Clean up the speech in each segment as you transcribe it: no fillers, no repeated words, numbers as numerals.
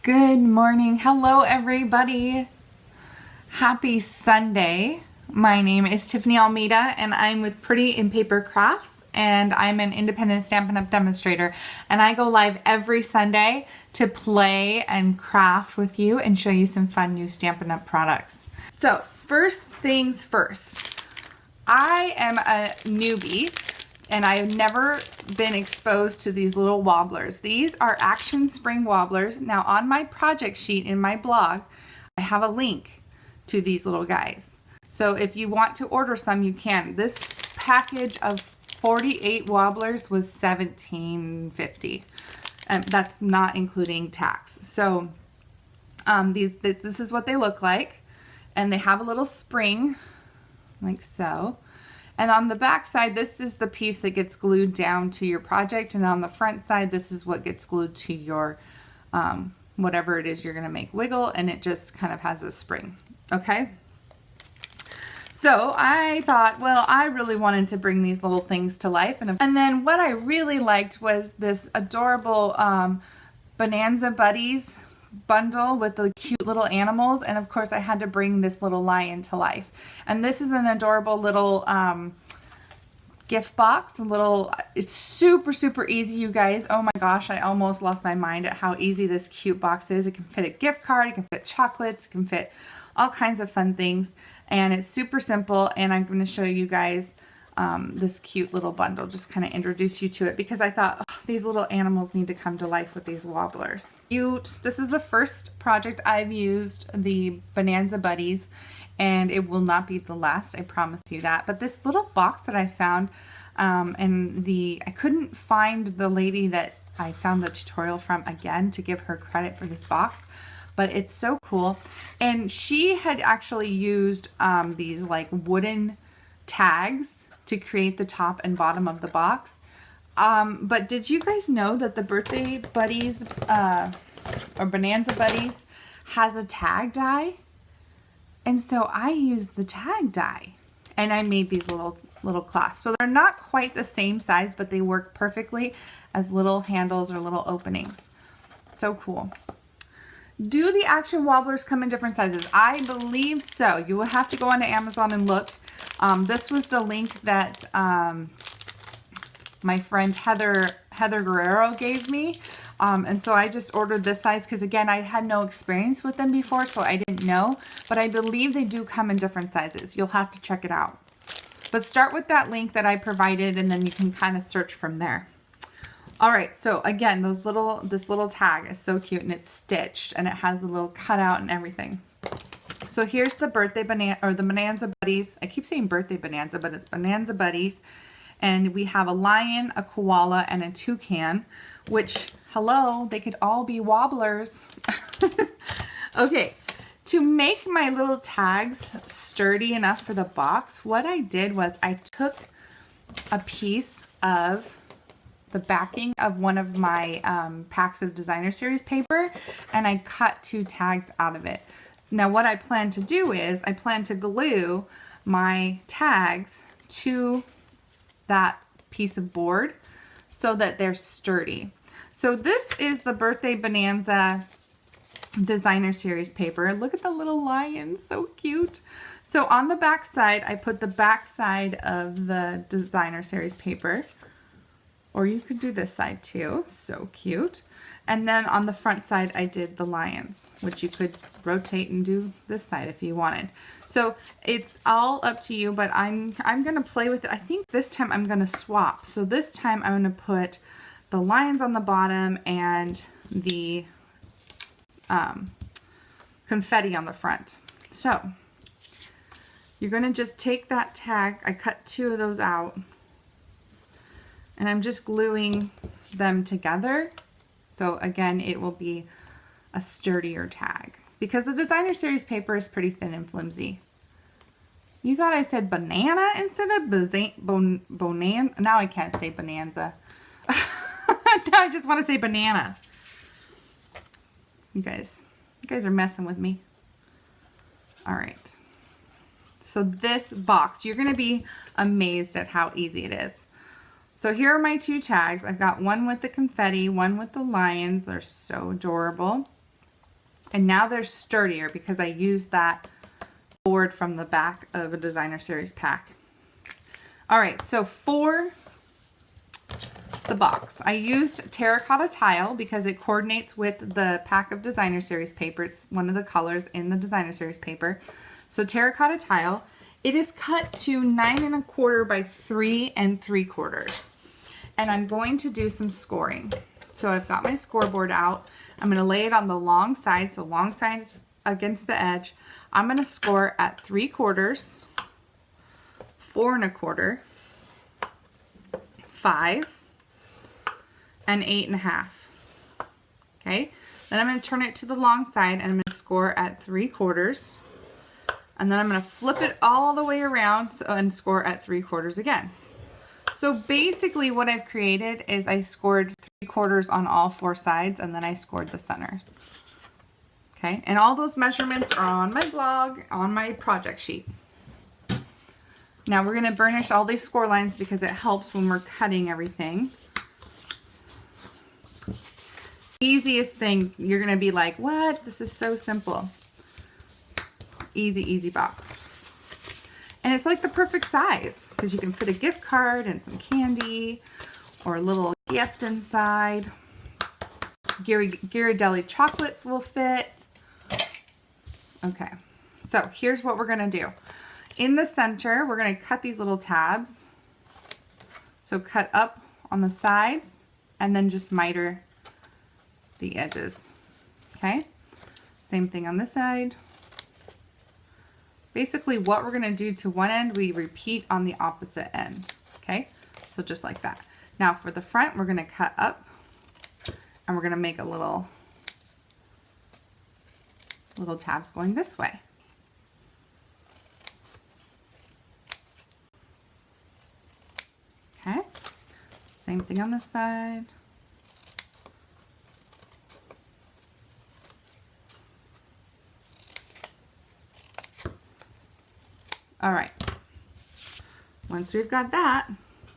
Good morning. Hello, everybody. Happy Sunday. My name is Tiffany Almeida, and I'm with Pretty in Paper Crafts, and I'm an independent Stampin' Up! Demonstrator. And I go live every Sunday to play and craft with you and show you some fun new Stampin' Up! Products. So, first things first. I am a newbie, and I have never been exposed to these little wobblers. These are Action Spring Wobblers. Now on my project sheet in my blog, I have a link to these little guys. So if you want to order some, you can. This package of 48 wobblers was $17.50. That's not including tax. So this is what they look like. And they have a little spring, like so. And on the back side, this is the piece that gets glued down to your project. And on the front side, this is what gets glued to your, whatever it is you're gonna make wiggle, and it just kind of has a spring, okay? So I thought, well, I really wanted to bring these little things to life. And then what I really liked was this adorable Bonanza Buddies bundle with the cute little animals, and of course I had to bring this little lion to life. And this is an adorable little gift box. It's super easy, you guys. Oh my gosh, I almost lost my mind at how easy this cute box is. It can fit a gift card, it can fit chocolates, it can fit all kinds of fun things, and it's super simple. And I'm going to show you guys this cute little bundle, just kind of introduce you to it, because I thought, oh, these little animals need to come to life with these wobblers. This is the first project I've used the Bonanza Buddies, and it will not be the last, I promise you that. But this little box that I found, I couldn't find the lady that I found the tutorial from again to give her credit for this box, but it's so cool. And she had actually used these like wooden tags to create the top and bottom of the box. But did you guys know that the Birthday Buddies or Bonanza Buddies has a tag die? And so I used the tag die, and I made these little clasps. So they're not quite the same size, but they work perfectly as little handles or little openings. So cool. Do the Action Wobblers come in different sizes? I believe so. You will have to go onto Amazon and look. This was the link that my friend Heather Guerrero gave me. And so I just ordered this size because, again, I had no experience with them before, so I didn't know. But I believe they do come in different sizes. You'll have to check it out. But start with that link that I provided, and then you can kind of search from there. All right, so again, this little tag is so cute, and it's stitched, and it has a little cutout and everything. So here's the Bonanza Buddies. I keep saying Birthday Bonanza, but it's Bonanza Buddies. And we have a lion, a koala, and a toucan, which, hello, they could all be wobblers. Okay, to make my little tags sturdy enough for the box, what I did was I took a piece of the backing of one of my packs of designer series paper, and I cut 2 tags out of it. Now what I plan to do is I plan to glue my tags to that piece of board so that they're sturdy. So this is the Birthday Bonanza designer series paper. Look at the little lion, so cute. So on the back side, I put the back side of the designer series paper, or you could do this side too, so cute. And then on the front side, I did the lions, which you could rotate and do this side if you wanted. So it's all up to you, but I'm gonna play with it. I think this time I'm gonna swap. So this time I'm gonna put the lions on the bottom and the confetti on the front. So you're gonna just take that tag, I cut 2 of those out, and I'm just gluing them together. So again, it will be a sturdier tag because the designer series paper is pretty thin and flimsy. You thought I said banana instead of bonanza? Now I can't say bonanza. Now I just want to say banana. You guys are messing with me. All right. So this box, you're going to be amazed at how easy it is. So here are my 2 tags. I've got one with the confetti, one with the lions. They're so adorable. And now they're sturdier because I used that board from the back of a designer series pack. All right, so for the box, I used terracotta tile because it coordinates with the pack of designer series paper. It's one of the colors in the designer series paper. So terracotta tile, it is cut to 9 1/4 by 3 3/4. And I'm going to do some scoring. So I've got my scoreboard out. I'm going to lay it on the long side, so long sides against the edge. I'm going to score at 3/4, 4 1/4, 5, and 8 1/2. Okay, then I'm going to turn it to the long side and I'm going to score at 3/4, and then I'm going to flip it all the way around and score at 3/4 again. So basically what I've created is I scored 3/4 on all 4 sides, and then I scored the center. Okay, and all those measurements are on my blog, on my project sheet. Now we're going to burnish all these score lines because it helps when we're cutting everything. Easiest thing, you're going to be like, what? This is so simple. Easy, easy box. And it's like the perfect size because you can fit a gift card and some candy or a little gift inside. Ghirardelli chocolates will fit. Okay, so here's what we're going to do. In the center, we're going to cut these little tabs. So cut up on the sides and then just miter the edges. Okay, same thing on this side. Basically what we're going to do to one end, we repeat on the opposite end. Okay, so just like that. Now for the front, we're going to cut up and we're going to make a little tabs going this way. Okay, same thing on this side. All right, once we've got that,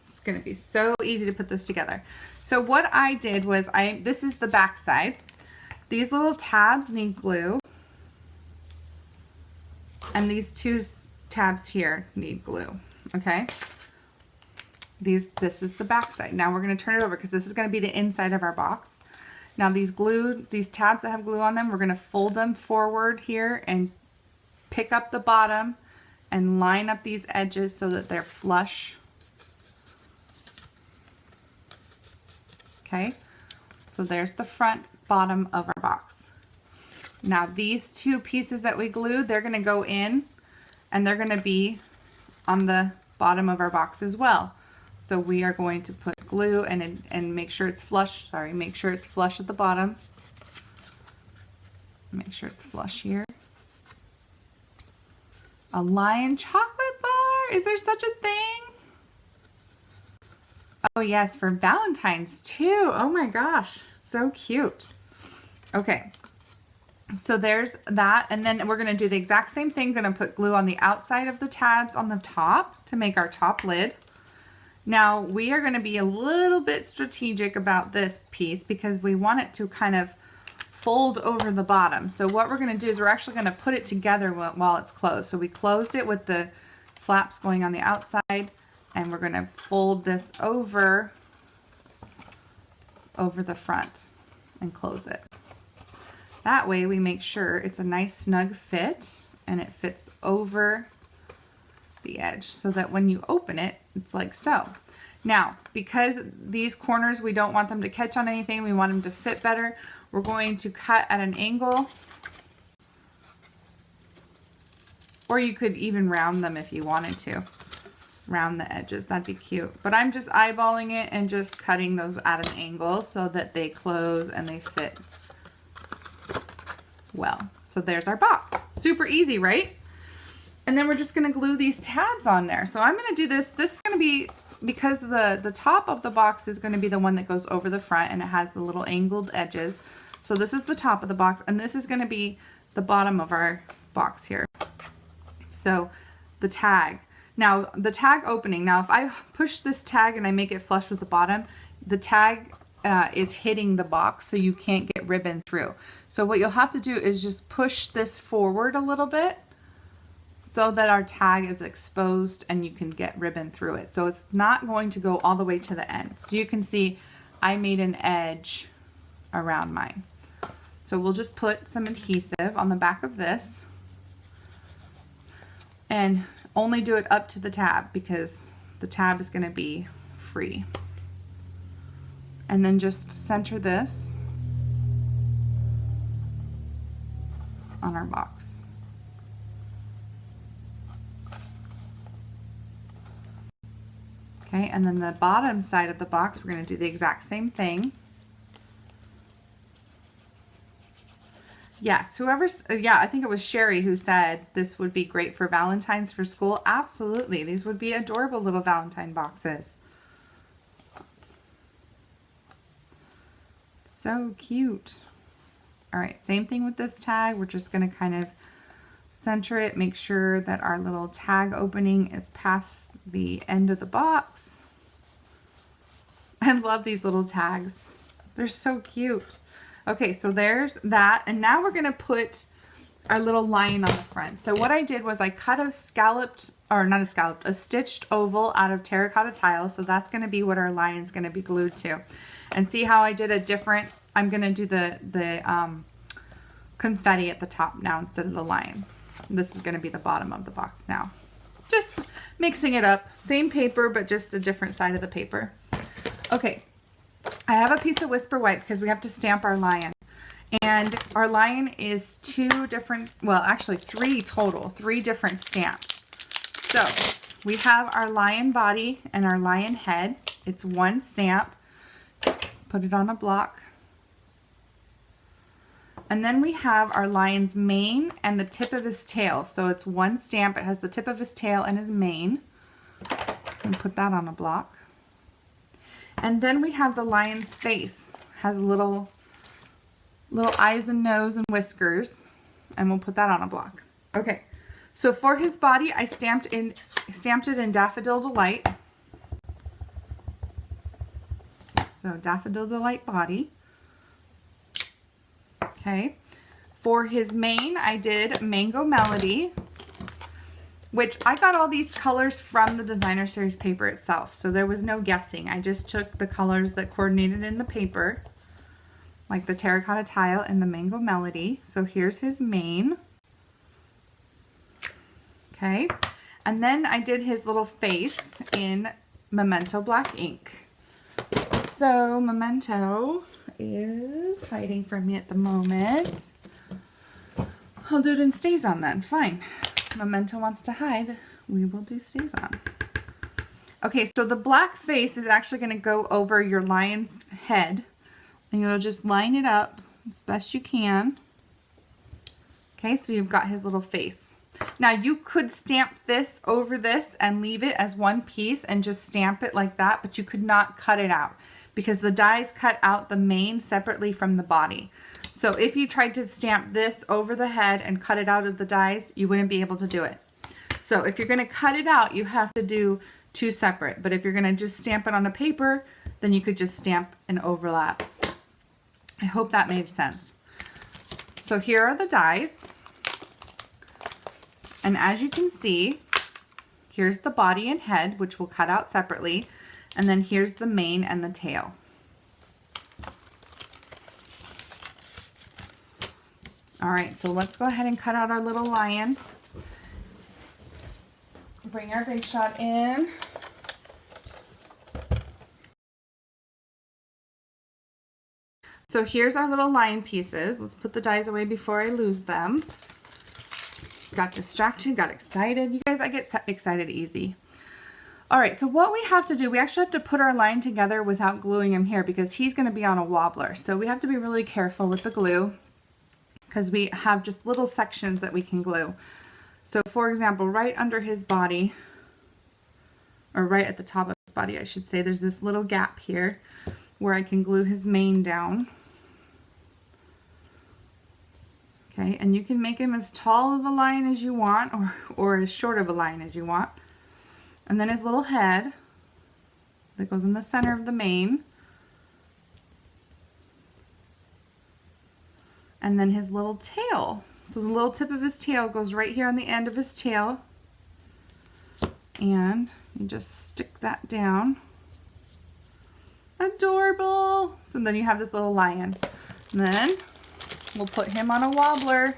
it's going to be so easy to put this together. So what I did was, this is the back side. These little tabs need glue, and these 2 tabs here need glue, okay? This is the back side. Now we're going to turn it over because this is going to be the inside of our box. Now these tabs that have glue on them, we're going to fold them forward here and pick up the bottom and line up these edges so that they're flush. Okay, so there's the front bottom of our box. Now these 2 pieces that we glued, they're going to go in and they're going to be on the bottom of our box as well. So we are going to put glue and make sure it's flush. Sorry, make sure it's flush at the bottom. Make sure it's flush here. A lion chocolate bar? Is there such a thing? Oh yes, for Valentine's too. Oh my gosh, so cute. Okay, so there's that, and then we're gonna do the exact same thing. Gonna put glue on the outside of the tabs on the top to make our top lid. Now we are gonna be a little bit strategic about this piece because we want it to kind of fold over the bottom. So what we're going to do is we're actually going to put it together while it's closed. So we closed it with the flaps going on the outside, and we're going to fold this over the front and close it. That way we make sure it's a nice snug fit and it fits over the edge so that when you open it, it's like so. Now, because these corners, we don't want them to catch on anything, we want them to fit better, we're going to cut at an angle, or you could even round them if you wanted to. Round the edges, that'd be cute. But I'm just eyeballing it and just cutting those at an angle so that they close and they fit well. So there's our box. Super easy, right? And then we're just gonna glue these tabs on there. So I'm gonna do this. This is gonna be, because the top of the box is gonna be the one that goes over the front and it has the little angled edges. So this is the top of the box and this is gonna be the bottom of our box here. So the tag. Now the tag opening, now if I push this tag and I make it flush with the bottom, the tag is hitting the box, so you can't get ribbon through. So what you'll have to do is just push this forward a little bit so that our tag is exposed and you can get ribbon through it. So it's not going to go all the way to the end. So you can see I made an edge around mine. So we'll just put some adhesive on the back of this and only do it up to the tab because the tab is going to be free. And then just center this on our box. Okay, and then the bottom side of the box, we're going to do the exact same thing. Yes, I think it was Sherry who said this would be great for Valentine's for school. Absolutely. These would be adorable little Valentine boxes. So cute. All right, same thing with this tag. We're just going to kind of center it, make sure that our little tag opening is past the end of the box. I love these little tags. They're so cute. Okay, so there's that. And now we're going to put our little lion on the front. So what I did was I cut a a stitched oval out of terracotta tile. So that's going to be what our lion's going to be glued to. And see how I did a different, I'm going to do the confetti at the top now instead of the lion. This is going to be the bottom of the box now. Just mixing it up. Same paper, but just a different side of the paper. Okay. I have a piece of Whisper White because we have to stamp our lion. And our lion is three total, 3 different stamps. So we have our lion body and our lion head. It's 1 stamp. Put it on a block. And then we have our lion's mane and the tip of his tail. So it's 1 stamp. It has the tip of his tail and his mane. And put that on a block. And then we have the lion's face. Has little eyes and nose and whiskers. And we'll put that on a block. Okay. So for his body, I stamped it in Daffodil Delight. So Daffodil Delight body. Okay. For his mane, I did Mango Melody, which I got all these colors from the designer series paper itself. So there was no guessing. I just took the colors that coordinated in the paper, like the terracotta tile and the Mango Melody. So here's his mane. Okay. And then I did his little face in Memento black ink. So Memento is hiding from me at the moment. I'll do it in Stays On then. Fine. Memento wants to hide. We will do Stays On. Okay, so the black face is actually going to go over your lion's head. And you'll just line it up as best you can. Okay, so you've got his little face. Now you could stamp this over this and leave it as one piece and just stamp it like that, but you could not cut it out because the dies cut out the mane separately from the body. So if you tried to stamp this over the head and cut it out of the dies, you wouldn't be able to do it. So if you're going to cut it out, you have to do 2 separate. But if you're going to just stamp it on a paper, then you could just stamp and overlap. I hope that made sense. So here are the dies. And as you can see, here's the body and head, which we'll cut out separately. And then here's the mane and the tail. All right, so let's go ahead and cut out our little lion. Bring our Big Shot in. So here's our little lion pieces. Let's put the dies away before I lose them. Got distracted, got excited. You guys, I get excited easy. All right, so what we have to do, we actually have to put our line together without gluing him here because he's going to be on a wobbler. So we have to be really careful with the glue because we have just little sections that we can glue. So for example, right under his body, or right at the top of his body, I should say, there's this little gap here where I can glue his mane down. Okay, and you can make him as tall of a line as you want or as short of a line as you want. And then his little head that goes in the center of the mane. And then his little tail. So the little tip of his tail goes right here on the end of his tail. And you just stick that down. Adorable. So then you have this little lion. And then we'll put him on a wobbler.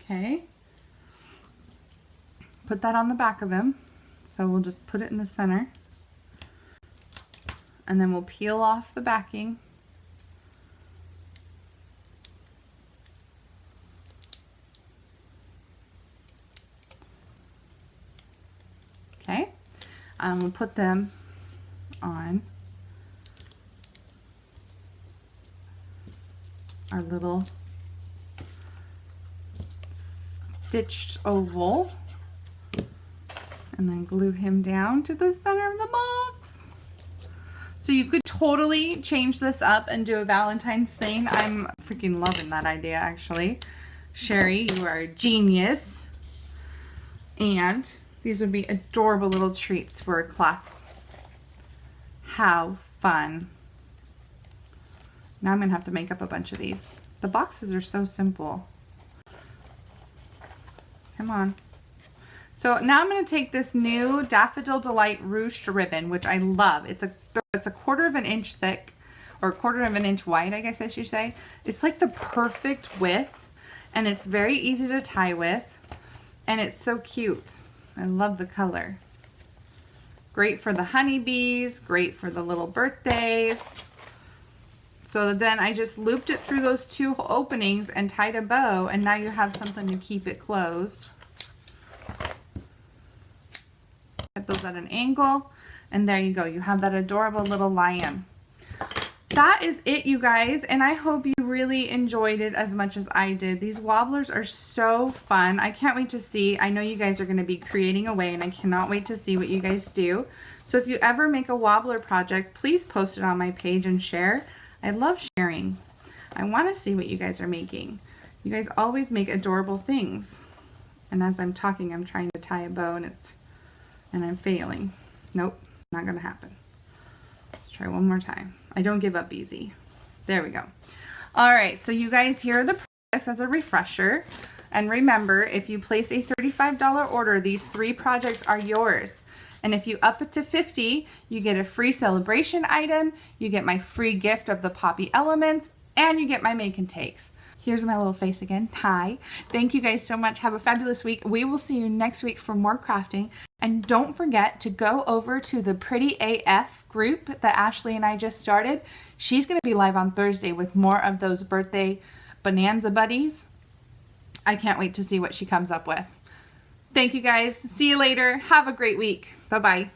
Okay. Put that on the back of him. So we'll just put it in the center. And then we'll peel off the backing. Okay. We'll put them on our little stitched oval. And then glue him down to the center of the box. So you could totally change this up and do a Valentine's thing. I'm freaking loving that idea, actually. Sherry, you are a genius. And these would be adorable little treats for a class. How fun. Now I'm going to have to make up a bunch of these. The boxes are so simple. Come on. So now I'm going to take this new Daffodil Delight ruched ribbon, which I love. It's a 1/4 of an inch thick, or 1/4 of an inch wide, I guess I should say. It's like the perfect width, and it's very easy to tie with, and it's so cute. I love the color. Great for the honeybees, great for the little birthdays. So then I just looped it through those 2 openings and tied a bow, and now you have something to keep it closed. Set those at an angle, and there you go. You have that adorable little lion. That is it, you guys, and I hope you really enjoyed it as much as I did. These wobblers are so fun. I can't wait to see. I know you guys are going to be creating away, and I cannot wait to see what you guys do. So if you ever make a wobbler project, please post it on my page and share. I love sharing. I want to see what you guys are making. You guys always make adorable things. And as I'm talking, I'm trying to tie a bow, and I'm failing. Nope, not gonna happen. Let's try one more time. I don't give up easy. There we go. All right, so you guys, here are the products as a refresher. And remember, if you place a $35 order, these 3 projects are yours. And if you up it to $50, you get a free celebration item, you get my free gift of the Poppy Elements, and you get my make and takes. Here's my little face again. Hi. Thank you guys so much. Have a fabulous week. We will see you next week for more crafting. And don't forget to go over to the Pretty AF group that Ashley and I just started. She's going to be live on Thursday with more of those birthday Bonanza Buddies. I can't wait to see what she comes up with. Thank you guys. See you later. Have a great week. Bye-bye.